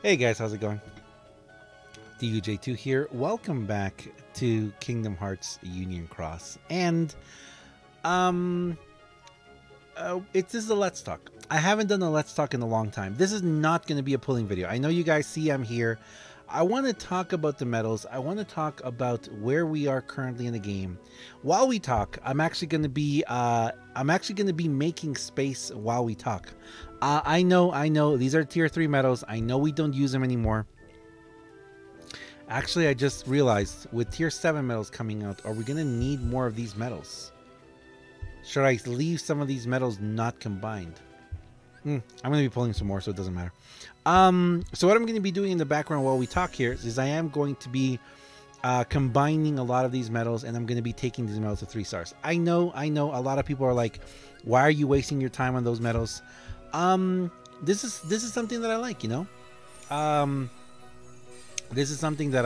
Hey guys, how's it going? DUJ2 here. Welcome back to Kingdom Hearts Union Cross. And this is a Let's Talk. I haven't done a Let's Talk in a long time. This is not going to be a pulling video. I know you guys see I'm here. I want to talk about the medals. I want to talk about where we are currently in the game. While we talk, I'm actually going to be making space while we talk. I know these are tier 3 medals. I know we don't use them anymore. Actually, I just realized with tier 7 medals coming out, are we going to need more of these medals? Should I leave some of these medals not combined? I'm going to be pulling some more, so it doesn't matter. So what I'm going to be doing in the background while we talk here is I am going to be combining a lot of these medals, and I'm going to be taking these medals to 3 stars. I know a lot of people are like, why are you wasting your time on those medals? This is something that I like, you know. This is something that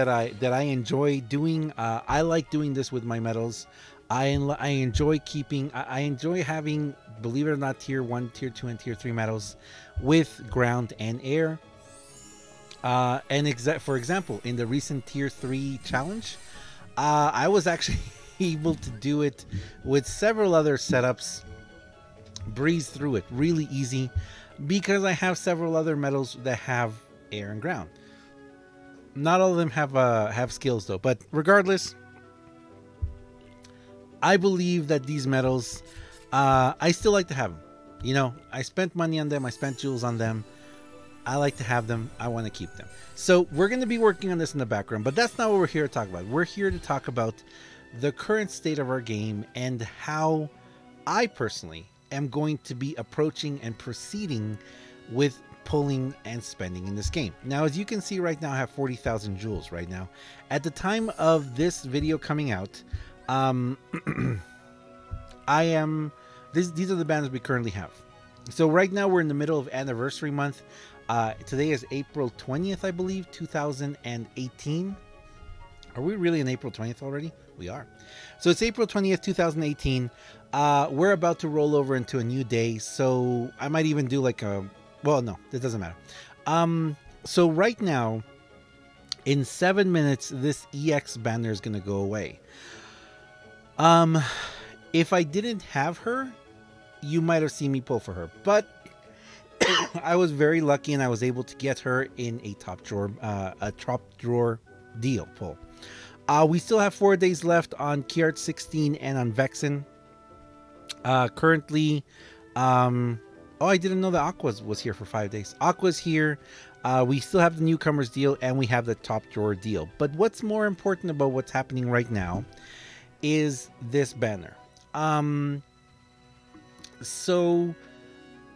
I enjoy doing. I like doing this with my medals. I enjoy having, believe it or not, tier 1, tier 2, and tier 3 medals with ground and air. For example, in the recent tier 3 challenge, I was actually able to do it with several other setups, breeze through it really easy, because I have several other medals that have air and ground. Not all of them have skills though, but regardless, I believe that these medals, I still like to have them. You know, I spent money on them. I spent jewels on them. I like to have them. I want to keep them. So we're going to be working on this in the background, but that's not what we're here to talk about. We're here to talk about the current state of our game and how I personally am going to be approaching and proceeding with pulling and spending in this game. Now, as you can see right now, I have 40,000 jewels right now. At the time of this video coming out, these are the banners we currently have. So right now we're in the middle of anniversary month. Today is April 20th, I believe, 2018. Are we really in April 20th already? We are. So it's April 20th, 2018. We're about to roll over into a new day. So I might even do like a, well, no, that doesn't matter. So right now, in 7 minutes, this EX banner is going to go away. If I didn't have her, you might have seen me pull for her, but I was very lucky and I was able to get her in a top drawer deal pull. We still have 4 days left on KHux 16 and on Vexen. Currently, oh, I didn't know that Aqua was here for 5 days. Aqua's here. We still have the newcomers deal and we have the top drawer deal. But what's more important about what's happening right now is this banner. So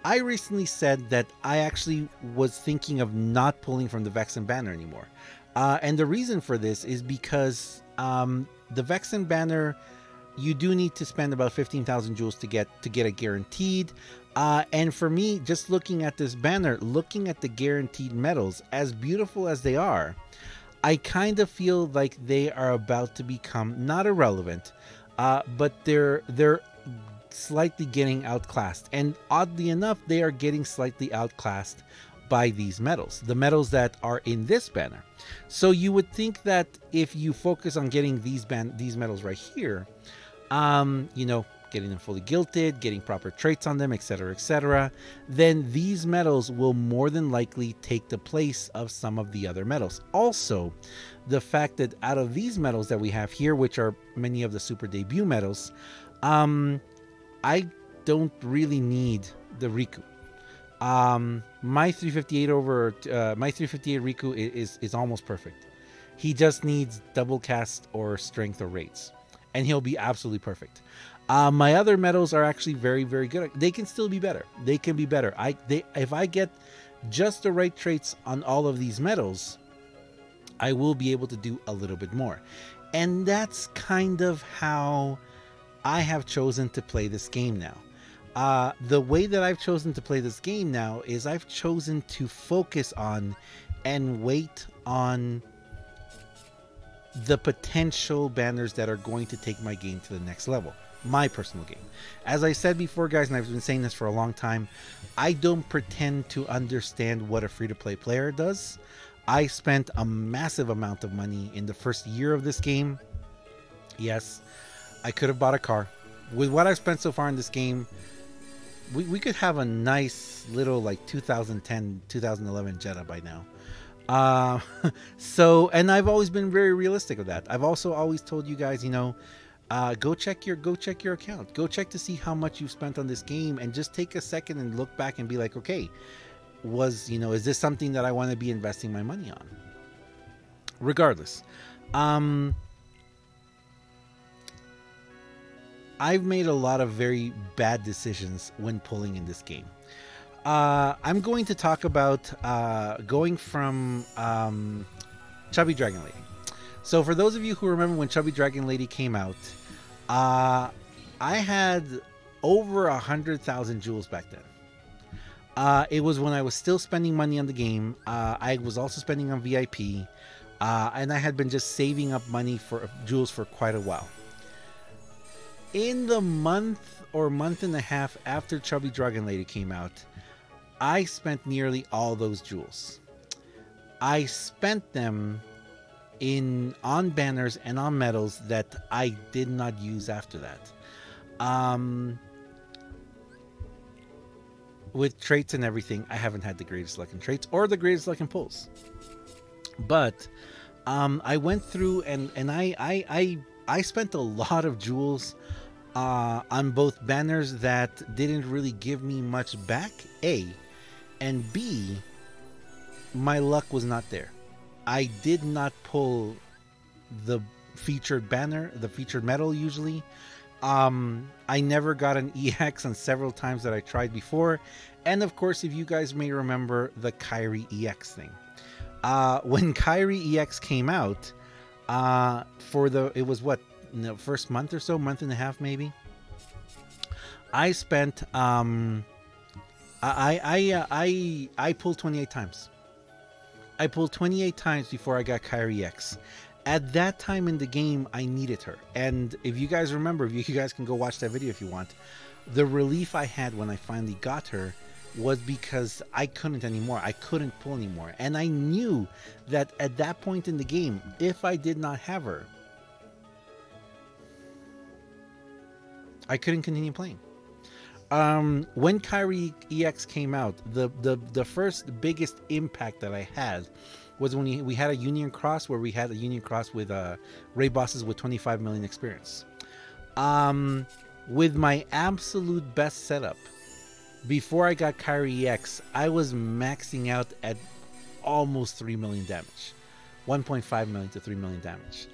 I recently said that I actually was thinking of not pulling from the Vexen banner anymore. And the reason for this is because the Vexen banner, you do need to spend about 15,000 jewels to get it guaranteed. And for me, just looking at this banner, looking at the guaranteed medals, as beautiful as they are, I kind of feel like they are about to become not irrelevant, but they're slightly getting outclassed. And oddly enough, they are getting slightly outclassed by these medals, the medals that are in this banner. So you would think that if you focus on getting these medals right here, you know, getting them fully gilded, getting proper traits on them, etc., then these medals will more than likely take the place of some of the other medals. Also, the fact that out of these medals that we have here, which are many of the super debut medals, I don't really need the Riku. My 358 Riku is almost perfect. He just needs double cast or strength or rates, and he'll be absolutely perfect. My other medals are actually very, very good. They can still be better. They can be better. If I get just the right traits on all of these medals, I will be able to do a little bit more. And that's kind of how I have chosen to play this game now. The way that I've chosen to play this game now is I've chosen to focus on and wait on the potential banners that are going to take my game to the next level. My personal game. As I said before, guys, and I've been saying this for a long time, I don't pretend to understand what a free-to-play player does. I spent a massive amount of money in the first year of this game. Yes, I could have bought a car. With what I've spent so far in this game, we could have a nice little like 2010, 2011 Jetta by now. So, and I've always been very realistic of that. I've also always told you guys, you know, go check your account. Go check to see how much you've spent on this game, and just take a second and look back and be like, okay, is this something that I want to be investing my money on? Regardless, I've made a lot of very bad decisions when pulling in this game. I'm going to talk about going from Chubby Dragon Lady. So for those of you who remember when Chubby Dragon Lady came out, I had over 100,000 jewels back then. It was when I was still spending money on the game. I was also spending on VIP, and I had been just saving up money for jewels for quite a while. In the month or month and a half after Chubby Dragon Lady came out, I spent nearly all those jewels. I spent them on banners and on medals that I did not use after that. With traits and everything, I haven't had the greatest luck in traits or the greatest luck in pulls. But I went through and I spent a lot of jewels on both banners that didn't really give me much back, A, and B, my luck was not there. I did not pull the featured banner, the featured medal usually. I never got an EX on several times that I tried before. And of course, if you guys may remember the Kyrie EX thing. When Kyrie EX came out, it was what, first month or so, month and a half maybe, I spent I pulled 28 times. I pulled 28 times before I got Kyrie X. At that time in the game, I needed her. And if you guys remember, you guys can go watch that video if you want. The relief I had when I finally got her was because I couldn't anymore. I couldn't pull anymore. And I knew that at that point in the game, if I did not have her, I couldn't continue playing. When Kyrie EX came out, the first biggest impact that I had was when we had a Union Cross, where we had a Union Cross with raid bosses with 25 million experience. With my absolute best setup, before I got Kyrie EX, I was maxing out at almost 3 million damage. 1.5 million to 3 million damage.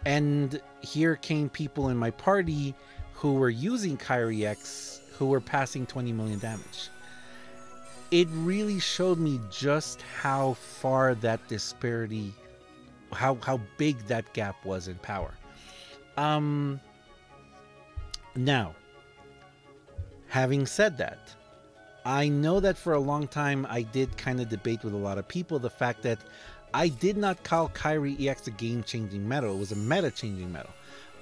And here came people in my party who were using Kyrie X, who were passing 20 million damage. It really showed me just how far that disparity, how big that gap was in power. Now, having said that, I know that for a long time I did kind of debate with a lot of people the fact that I did not call Kyrie EX a game-changing medal. It was a meta-changing medal.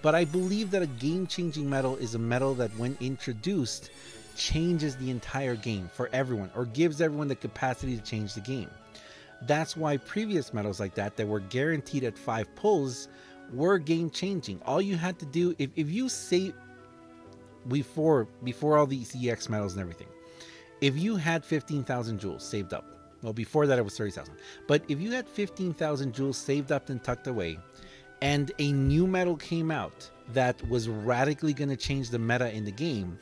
But I believe that a game-changing medal is a medal that, when introduced, changes the entire game for everyone, or gives everyone the capacity to change the game. That's why previous medals like that were guaranteed at 5 pulls were game-changing. All you had to do, if you save before all these EX medals and everything, if you had 15,000 jewels saved up, well, before that it was 30,000, but if you had 15,000 jewels saved up and tucked away, and a new medal came out that was radically going to change the meta in the game,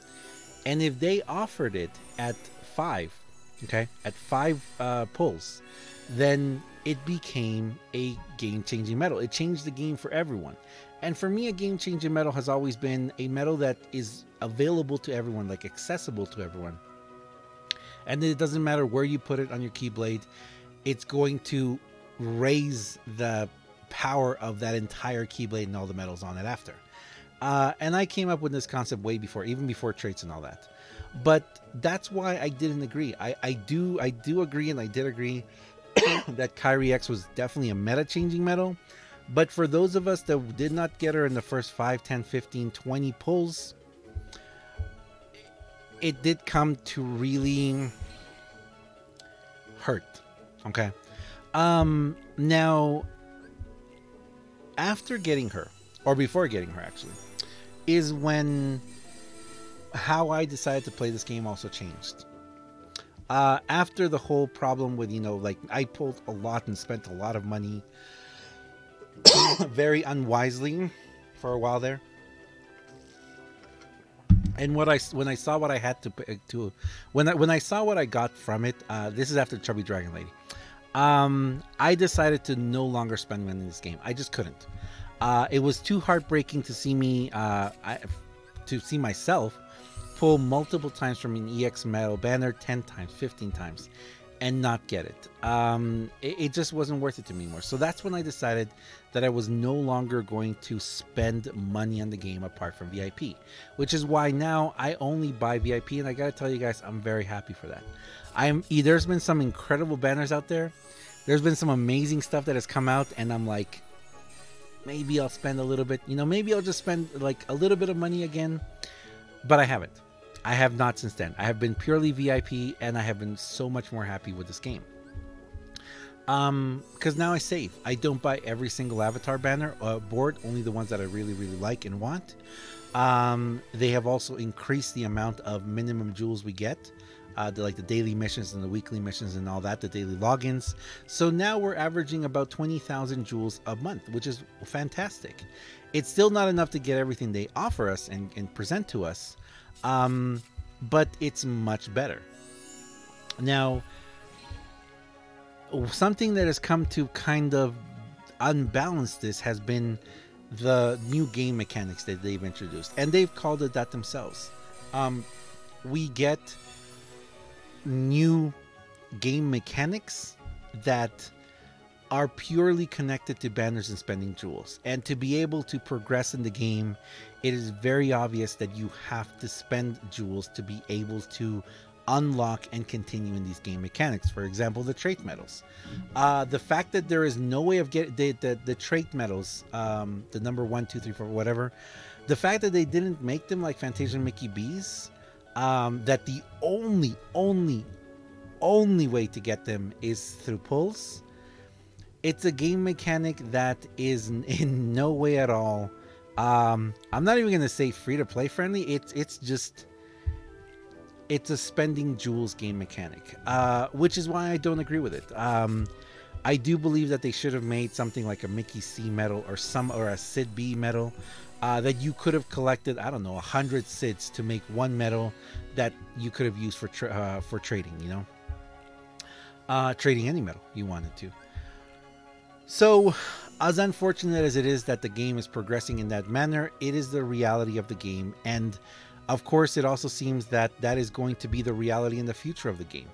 and if they offered it at 5, okay, at 5 pulls, then it became a game-changing medal. It changed the game for everyone. And for me, a game-changing medal has always been a medal that is available to everyone, like accessible to everyone. And it doesn't matter where you put it on your Keyblade, it's going to raise the power of that entire Keyblade and all the medals on it after. And I came up with this concept way before, even before traits and all that. But that's why I didn't agree. I do agree, and I did agree that Kyrie X was definitely a meta-changing medal. But for those of us that did not get her in the first 5, 10, 15, 20 pulls, it did come to really hurt. Okay. Now, after getting her, or before getting her actually, is when how I decided to play this game also changed. After the whole problem with, like, I pulled a lot and spent a lot of money very unwisely for a while there. And when I saw what I had when I saw what I got from it, this is after Chubby Dragon Lady. I decided to no longer spend money in this game. I just couldn't. It was too heartbreaking to see me, to see myself pull multiple times from an EX Metal banner, 10 times, 15 times, and not get it. It just wasn't worth it to me anymore. So that's when I decided that I was no longer going to spend money on the game apart from VIP, which is why now I only buy VIP, and I gotta tell you guys, I'm very happy for that. There's been some incredible banners out there. There's been some amazing stuff that has come out, and I'm like, maybe I'll spend a little bit, maybe I'll just spend like a little bit of money again, but I haven't. I have not since then. I have been purely VIP, and I have been so much more happy with this game. Because now I save. I don't buy every single avatar banner board, only the ones that I really, really like and want. They have also increased the amount of minimum jewels we get, like the daily missions and the weekly missions and all that, the daily logins. So now we're averaging about 20,000 jewels a month, which is fantastic. It's still not enough to get everything they offer us and present to us, but it's much better. Now, something that has come to kind of unbalance this has been the new game mechanics that they've introduced, and they've called it that themselves. We get new game mechanics that are purely connected to banners and spending jewels, and to be able to progress in the game, it is very obvious that you have to spend jewels to be able to unlock and continue in these game mechanics. For example, the trait medals. The fact that there is no way of getting the trait medals, the number 1, 2, 3, 4, whatever, the fact that they didn't make them like Fantasia Mickey B's, that the only way to get them is through pulls. It's a game mechanic that is in no way at all, I'm not even gonna say free to play friendly. It's a spending jewels game mechanic, which is why I don't agree with it. I do believe that they should have made something like a Mickey C medal or a Sid B medal, that you could have collected, I don't know, 100 Sids to make one medal that you could have used for trading, trading any medal you wanted to. So, as unfortunate as it is that the game is progressing in that manner, it is the reality of the game, and of course, it also seems that that is going to be the reality in the future of the game.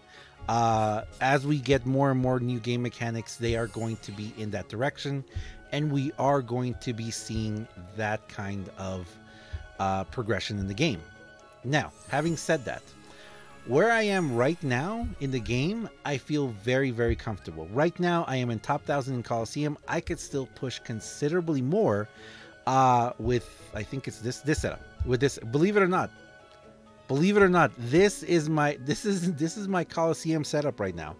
As we get more and more new game mechanics, they are going to be in that direction, and we are going to be seeing that kind of progression in the game. Now, having said that, where I am right now in the game, I feel very, very comfortable. Right now, I am in top 1,000 in Coliseum. I could still push considerably more with, I think it's this setup. With this, believe it or not, this is my Coliseum setup right now,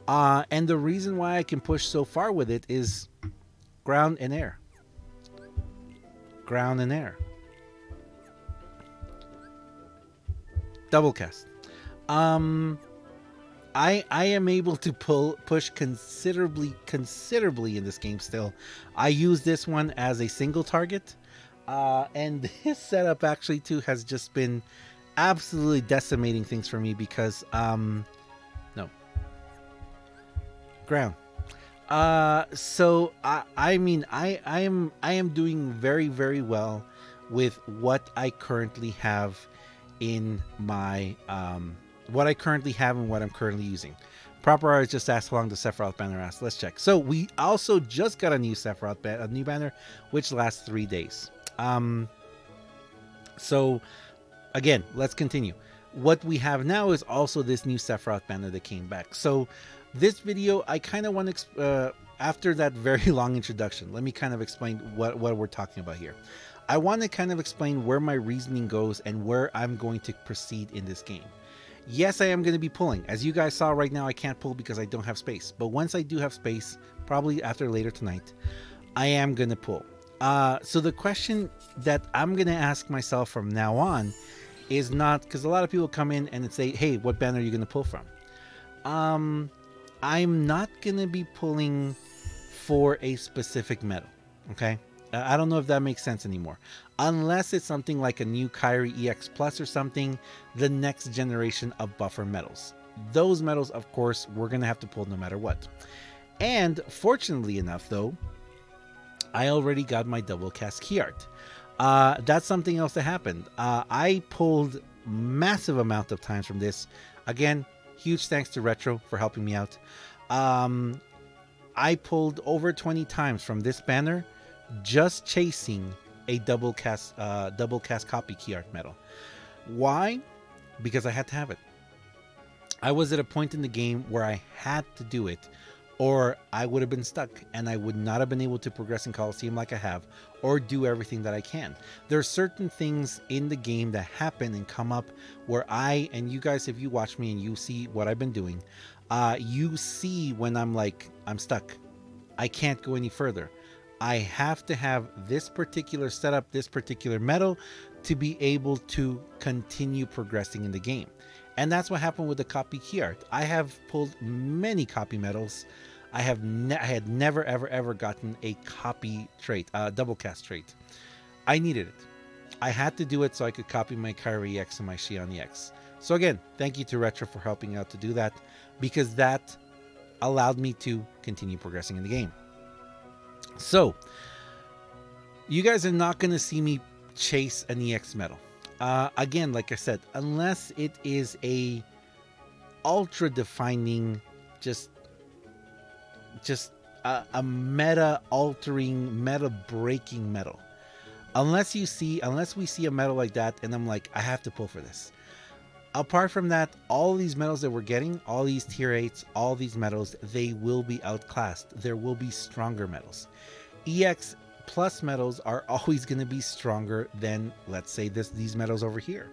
and the reason why I can push so far with it is ground and air, double cast. I am able to push considerably in this game still. I use this one as a single target. And this setup actually too has just been absolutely decimating things for me because no ground. So I mean I am doing very, very well with what I currently have in my what I'm currently using. Proper Artist just asked how long the Sephiroth banner lasts. Let's check. So we also just got a new Sephiroth a new banner, which lasts 3 days. So again, let's continue. What we have now is also this new Sephiroth banner that came back. So this video, I kind of want to after that very long introduction, let me kind of explain what we're talking about here. I want to kind of explain where my reasoning goes and where I'm going to proceed in this game. Yes, I am going to be pulling. As you guys saw right now, I can't pull because I don't have space. But once I do have space, probably after later tonight, I am going to pull. So the question that I'm going to ask myself from now on is not, because a lot of people come in and say, hey, what banner are you going to pull from? I'm not going to be pulling for a specific medal, okay? I don't know if that makes sense anymore. Unless it's something like a new Kyrie EX Plus or something, the next generation of buffer medals. Those medals, of course, we're going to have to pull no matter what. And fortunately enough, though, I already got my double cast key art. That's something else that happened. I pulled massive amount of times from this. Again, huge thanks to Retro for helping me out. I pulled over 20 times from this banner just chasing a double cast copy key art medal. Why? Because I had to have it. I was at a point in the game where I had to do it, or I would have been stuck and I would not have been able to progress in Coliseum like I have, or do everything that I can. There are certain things in the game that happen and come up where and you guys, if you watch me and you see what I've been doing, you see when I'm like, I'm stuck. I can't go any further. I have to have this particular setup, this particular medal, to be able to continue progressing in the game. And that's what happened with the copy key art. I have pulled many copy medals. I had never ever gotten a copy trait, double cast trait. I needed it. I had to do it so I could copy my Kyrie EX and my Xion EX. So again, thank you to Retro for helping out to do that, because that allowed me to continue progressing in the game. So, you guys are not going to see me chase an EX medal. Again, like I said, unless it is a ultra defining, just a meta altering, meta breaking medal. Unless we see a medal like that and I'm like, I have to pull for this. Apart from that, all these medals that we're getting, all these tier 8s, all these medals, they will be outclassed. There will be stronger medals. EX plus medals are always going to be stronger than, let's say, these medals over here.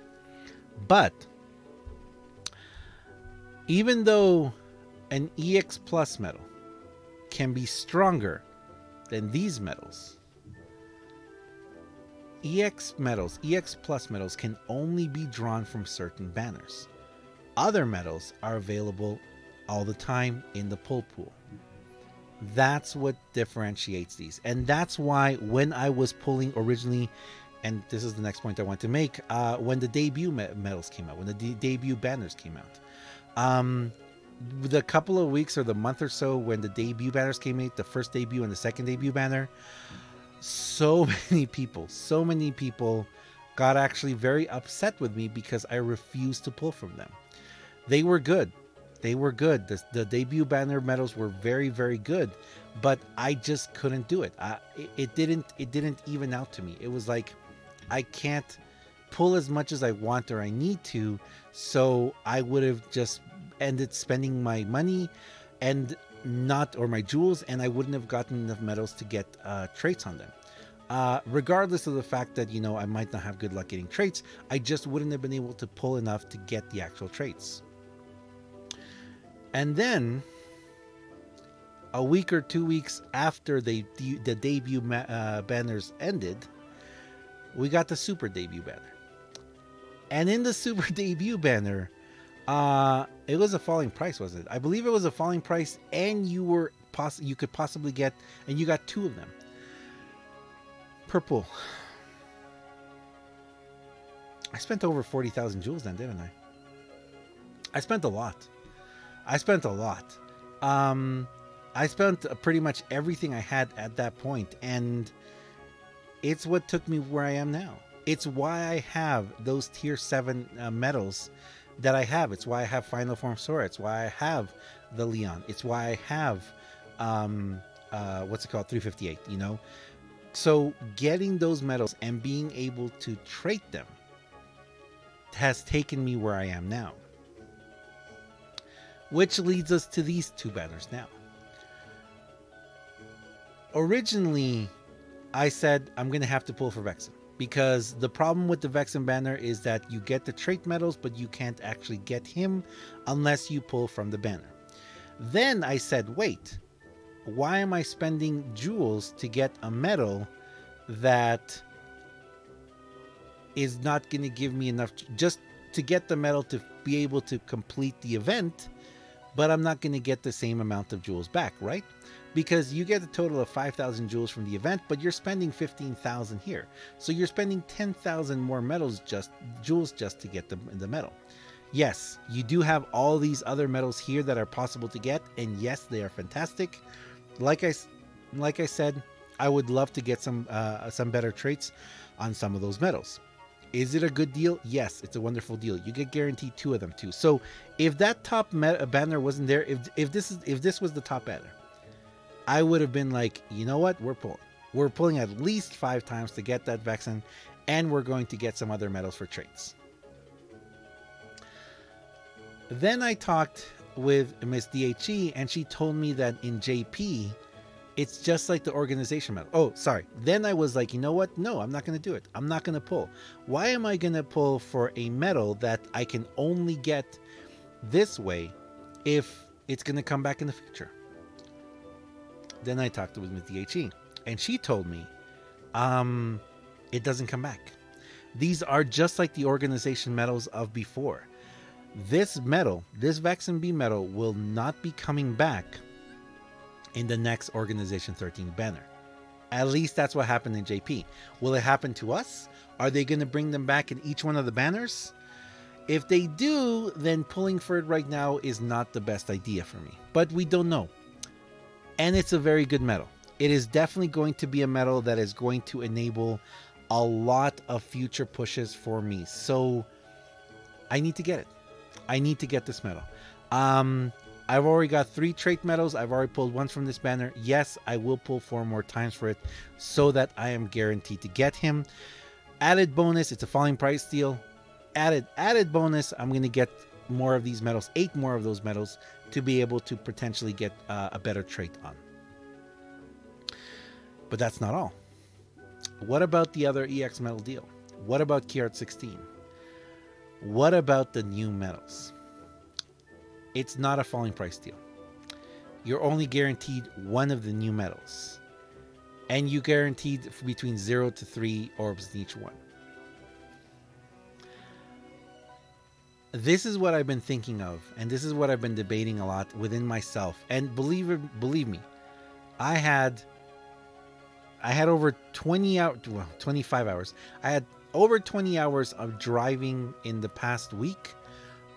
But even though an EX plus medal can be stronger than these medals, EX plus medals can only be drawn from certain banners. Other medals are available all the time in the pull pool. That's what differentiates these. And that's why when I was pulling originally, and this is the next point I want to make, when the debut medals came out, when the debut banners came out, the couple of weeks or the month or so when the debut banners came out, the first debut and the second debut banner, so many people got actually very upset with me because I refused to pull from them. They were good. The debut banner medals were very, very good, but I just couldn't do it. It didn't even out to me. It was like, I can't pull as much as I want or I need to, so I would have just ended spending my money or my jewels, and I wouldn't have gotten enough medals to get traits on them. Regardless of the fact that, I might not have good luck getting traits, I just wouldn't have been able to pull enough to get the actual traits. And then, a week or 2 weeks after the debut banners ended, we got the super debut banner. And in the super debut banner, it was a falling price, was it? I believe it was a falling price, and you could possibly get, and you got 2 of them per pull. I spent over 40,000 jewels then, didn't I? I spent a lot. I spent pretty much everything I had at that point, and it's what took me where I am now. It's why I have those tier 7 medals that I have. It's why I have Final Form Sora. It's why I have the Leon. It's why I have 358, So getting those medals and being able to trait them has taken me where I am now. Which leads us to these 2 banners now. Originally, I said I'm going to have to pull for Vexen, because the problem with the Vexen banner is that you get the trait medals, but you can't actually get him unless you pull from the banner. Then I said, wait, why am I spending jewels to get a medal that is not going to give me enough just to get the medal to be able to complete the event, but I'm not going to get the same amount of jewels back, right? Because you get a total of 5,000 jewels from the event, but you're spending 15,000 here. So you're spending 10,000 more jewels just to get the medal. Yes, you do have all these other medals here that are possible to get, and yes, they are fantastic. Like I said, I would love to get some better traits on some of those medals. Is it a good deal? Yes, it's a wonderful deal. You get guaranteed 2 of them too. So if that top banner wasn't there, if this was the top banner, I would have been like, you know what? We're pulling at least 5 times to get that Vexen, and we're going to get some other medals for traits. Then I talked with Miss DHE, and she told me that in JP, it's just like the organization medal. Oh, sorry. Then I was like, you know what? No, I'm not going to do it. I'm not going to pull. Why am I going to pull for a medal that I can only get this way if it's going to come back in the future? Then I talked with Miss DHE, and she told me it doesn't come back. These are just like the organization medals of before. This medal, this Vexen B medal, will not be coming back in the next Organization 13 banner. At least that's what happened in JP. Will it happen to us? Are they going to bring them back in each one of the banners? If they do, then pulling for it right now is not the best idea for me. But we don't know. And it's a very good medal. It is definitely going to be a medal that is going to enable a lot of future pushes for me. So I need to get it. I need to get this medal. I've already got 3 trait medals. I've already pulled 1 from this banner. Yes, I will pull 4 more times for it so that I am guaranteed to get him. Added bonus, it's a falling price deal. Added bonus, I'm going to get more of these medals, 8 more of those medals, to be able to potentially get a better trait on. But that's not all. What about the other EX medal deal? What about KHux 16? What about the new medals? It's not a falling price deal. You're only guaranteed 1 of the new medals. And you guaranteed between 0 to 3 orbs in each one. This is what I've been thinking of, and this is what I've been debating a lot within myself. And believe me, I had over 20 hours, well, 25 hours. I had over 20 hours of driving in the past week.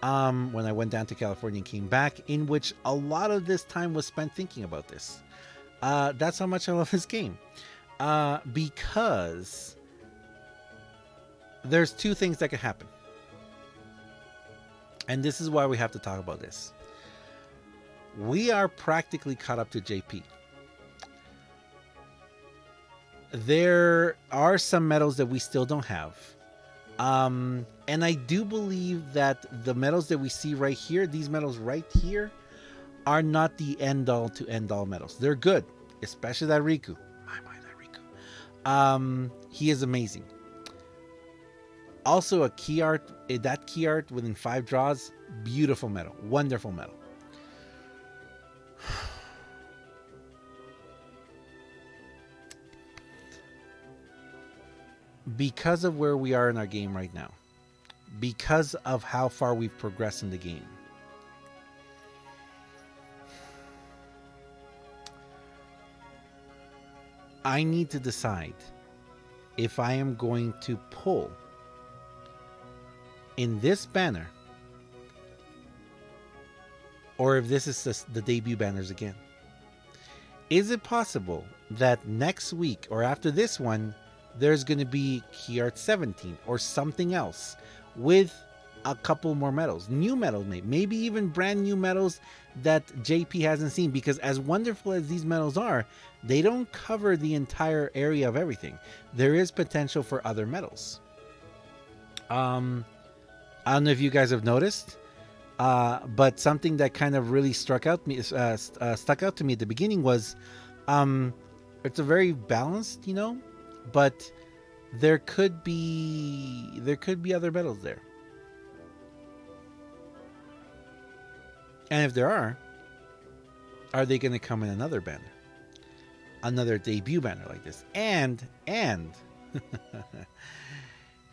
When I went down to California and came back, in which a lot of this time was spent thinking about this. That's how much I love this game. Because there's 2 things that could happen. And this is why we have to talk about this. We are practically caught up to JP. There are some medals that we still don't have. And I do believe that the medals that we see right here, these medals right here, are not the end-all to end-all medals. They're good, especially that Riku. That Riku. He is amazing. Also, a key art, that key art within 5 draws, beautiful medal, wonderful medal. Because of where we are in our game right now, because of how far we've progressed in the game, I need to decide if I am going to pull in this banner or if this is the debut banners again. Is it possible that next week or after this one, there's going to be KHux 17 or something else with a couple more medals, new medals, maybe even brand new medals that JP hasn't seen? Because as wonderful as these medals are, they don't cover the entire area of everything. There is potential for other medals. I don't know if you guys have noticed, but something that kind of really stuck out to me at the beginning was It's a very balanced, but there could be other metals there. And if there are they going to come in another banner? Another debut banner like this? And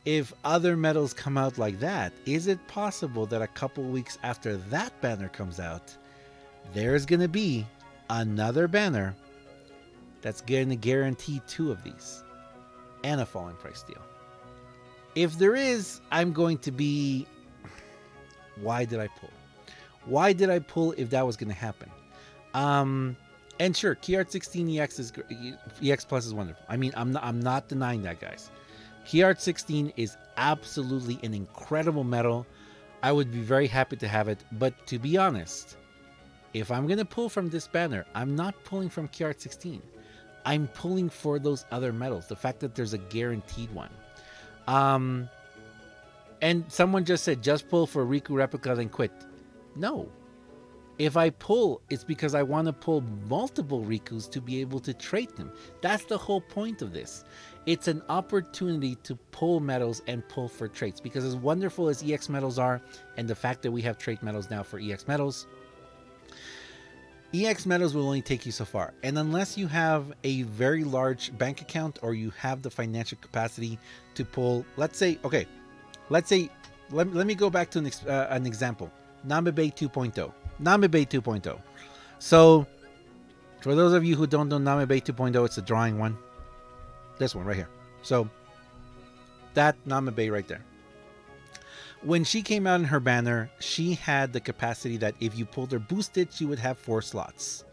if other metals come out like that, is it possible that a couple weeks after that banner comes out, there's going to be another banner that's going to guarantee 2 of these and a falling price deal? If there is, I'm going to be, why did I pull? Why did I pull if that was going to happen? And sure, KHux 16 EX Plus is wonderful. I mean, I'm not denying that, guys. KHux 16 is absolutely an incredible metal. I would be very happy to have it, but to be honest, if I'm going to pull from this banner, I'm not pulling from KHux 16. I'm pulling for those other metals. The fact that there's a guaranteed one. And someone just said, just pull for Riku replica, then quit. No. If I pull, it's because I want to pull multiple Rikus to be able to trait them. That's the whole point of this. It's an opportunity to pull metals and pull for traits. Because as wonderful as EX metals are, and the fact that we have trait metals now for EX metals will only take you so far. And unless you have a very large bank account or you have the financial capacity to pull, let me go back to an example. Namebe 2.0. Namebe 2.0. So, for those of you who don't know Namebe 2.0, it's a drawing one. This one right here. So, that Namebe right there. When she came out in her banner, she had the capacity that if you pulled her boosted, she would have 4 slots.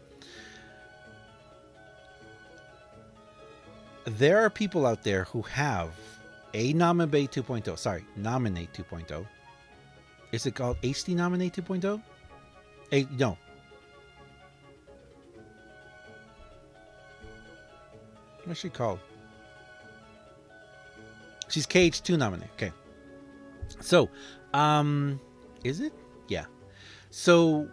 There are people out there who have a Namebe 2.0. Sorry, Nominate 2.0. Is it called HD Nominate 2.0? No. What's she called? She's KH2 Nominate. Okay. So, is it? Yeah. So,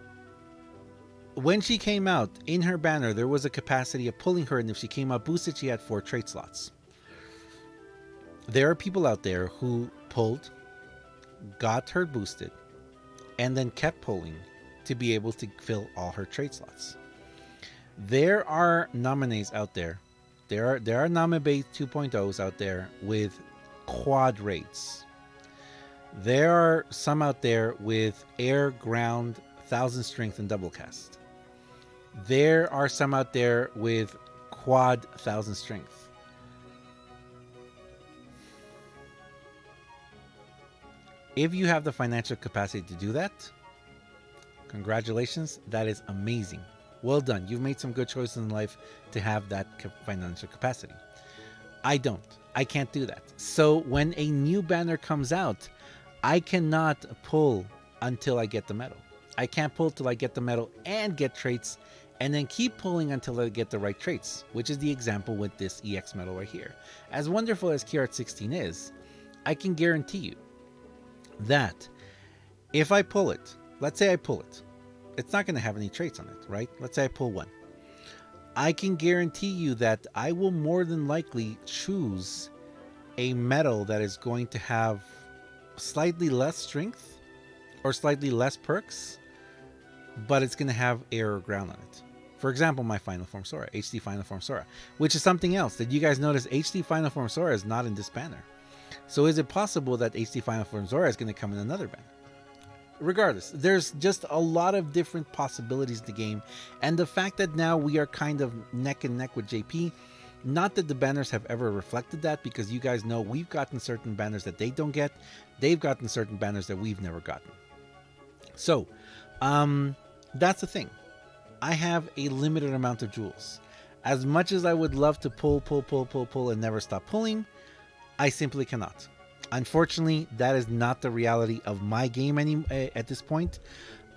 when she came out in her banner, there was a capacity of pulling her, and if she came out boosted, she had 4 trait slots. There are people out there who pulled, got her boosted, and then kept pulling to be able to fill all her trait slots. There are nominees out there. There are Namebe 2.0s out there with quad raids. There are some out there with air, ground, 1000 strength, and double cast. There are some out there with quad 1000 strength. If you have the financial capacity to do that, congratulations, that is amazing. Well done. You've made some good choices in life to have that financial capacity. I don't. I can't do that. So when a new banner comes out, I cannot pull until I get the medal. I can't pull till I get the medal and get traits, and then keep pulling until I get the right traits, which is the example with this EX medal right here. As wonderful as KHux 16 is, I can guarantee you that if I pull it, let's say I pull it, it's not going to have any traits on it, right? Let's say I pull one. I can guarantee you that I will more than likely choose a medal that is going to have slightly less strength or slightly less perks, but it's going to have air or ground on it. For example, my Final Form Sora, HD Final Form Sora, which is something else. Did you guys notice HD Final Form Sora is not in this banner? So is it possible that HD Final Form Sora is going to come in another banner? Regardless, there's just a lot of different possibilities in the game, and the fact that now we are kind of neck and neck with JP, not that the banners have ever reflected that, because you guys know we've gotten certain banners that they don't get, they've gotten certain banners that we've never gotten. So, that's the thing. I have a limited amount of jewels. As much as I would love to pull and never stop pulling, I simply cannot. Unfortunately, that is not the reality of my game at this point.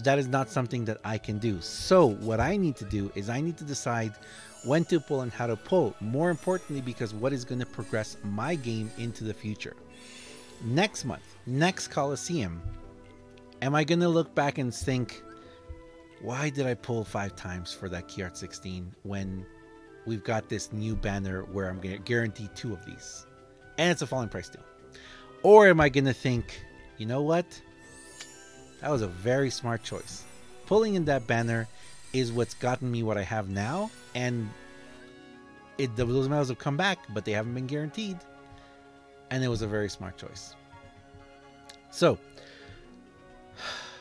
That is not something that I can do. So what I need to do is I need to decide when to pull and how to pull. More importantly, because what is going to progress my game into the future. Next month, next Coliseum, am I going to look back and think, why did I pull 5 times for that KHux 16 when we've got this new banner where I'm going to guarantee 2 of these. And it's a falling price deal. Or am I going to think, you know what? That was a very smart choice. Pulling in that banner is what's gotten me what I have now. And those medals have come back, but they haven't been guaranteed. And it was a very smart choice. So,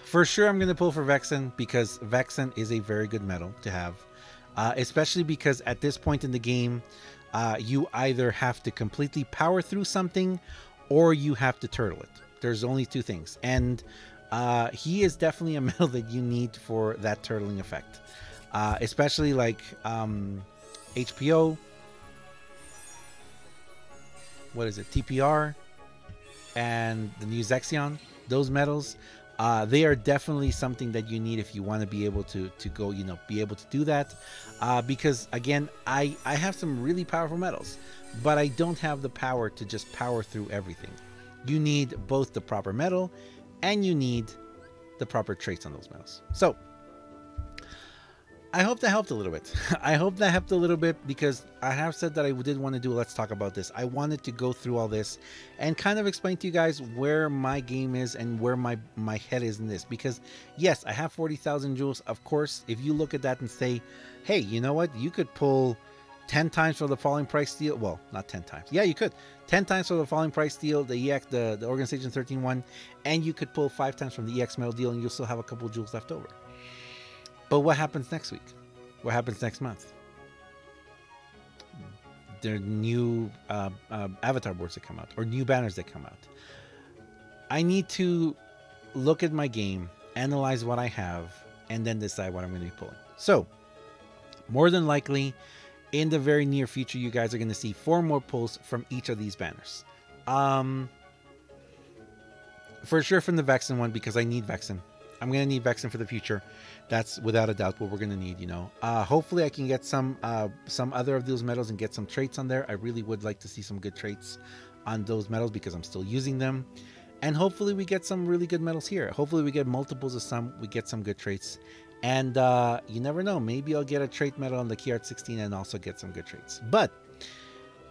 for sure I'm going to pull for Vexen, because Vexen is a very good medal to have. Especially because at this point in the game, you either have to completely power through something or you have to turtle it. There's only 2 things. And he is definitely a medal that you need for that turtling effect. Especially like HPO. What is it? TPR and the new Zexion. Those medals. They are definitely something that you need if you want to be able to go, be able to do that. Because again, I have some really powerful medals, but I don't have the power to just power through everything. You need both the proper medal and you need the proper traits on those medals. So I hope that helped a little bit. I hope that helped a little bit, because I have said that I did want to do Let's Talk About This. I wanted to go through all this and kind of explain to you guys where my game is and where my head is in this. Because yes, I have 40,000 jewels. Of course, if you look at that and say, hey, you know what? You could pull 10 times for the falling price deal. Well, not 10 times. Yeah, you could. 10 times for the falling price deal, the EX, the Organization 13 one, and you could pull 5 times from the EX medal deal, and you'll still have a couple jewels left over. But what happens next week? What happens next month? There are new avatar boards that come out, or new banners that come out. I need to look at my game, analyze what I have, and then decide what I'm going to be pulling. So, more than likely, in the very near future, you guys are going to see 4 more pulls from each of these banners. For sure from the Vexen one, because I need Vexen. I'm going to need Vexen for the future. That's without a doubt what we're going to need, Hopefully I can get some other of those medals and get some traits on there. I really would like to see some good traits on those medals, because I'm still using them. And hopefully we get some really good medals here. Hopefully we get multiples of some. We get some good traits. And you never know. Maybe I'll get a trait medal on the KHux 16 and also get some good traits. But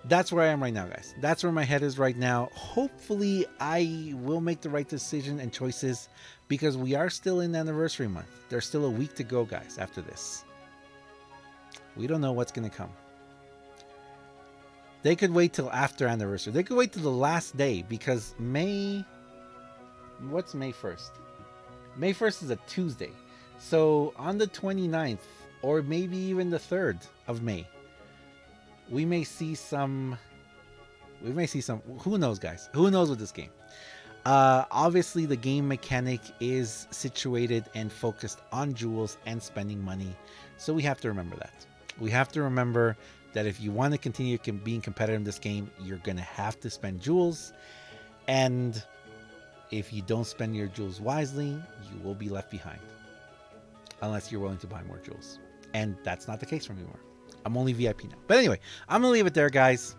that's where I am right now, guys. That's where my head is right now. Hopefully I will make the right decision and choices, because we are still in anniversary month. There's still a week to go, guys, after this. We don't know what's going to come. They could wait till after anniversary. They could wait till the last day, because May... What's May 1st? May 1st is a Tuesday. So on the 29th, or maybe even the 3rd of May, we may see some... Who knows, guys? Who knows with this game? Obviously, the game mechanic is situated and focused on jewels and spending money. So we have to remember that. We have to remember that if you want to continue being competitive in this game, you're going to have to spend jewels. And if you don't spend your jewels wisely, you will be left behind. Unless you're willing to buy more jewels. And that's not the case for me anymore. I'm only VIP now. But anyway, I'm going to leave it there, guys.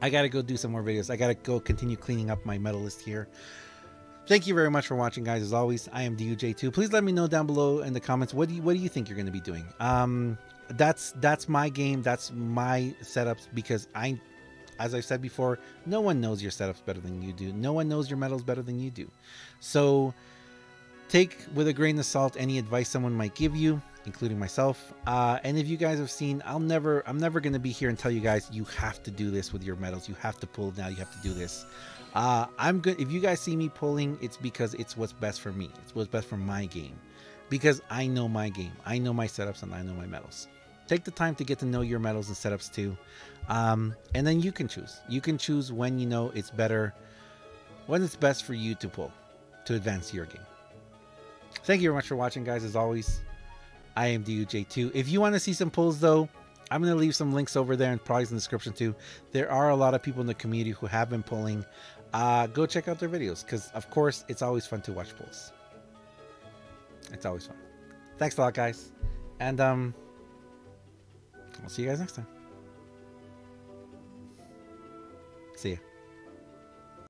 I gotta go do some more videos. I gotta go continue cleaning up my medal list here. Thank you very much for watching, guys. As always, I am DUJ2. Please let me know down below in the comments, what do you think you're going to be doing? That's my game. That's my setups, because as I've said before, no one knows your setups better than you do. No one knows your medals better than you do. So take with a grain of salt any advice someone might give you, including myself. And if you guys have seen, I'm never going to be here and tell you guys, you have to do this with your medals. You have to pull now. You have to do this. I'm good. If you guys see me pulling, it's because it's what's best for me. It's what's best for my game, because I know my game. I know my setups and I know my medals. Take the time to get to know your medals and setups too. And then you can choose. You can choose when you know it's better, when it's best for you to pull, to advance your game. Thank you very much for watching, guys. As always, I am DUJ2. If you want to see some pulls, though, I'm going to leave some links over there and probably in the description too. There are a lot of people in the community who have been pulling. Go check out their videos, because, of course, it's always fun to watch pulls. It's always fun. Thanks a lot, guys. And I'll see you guys next time. See ya.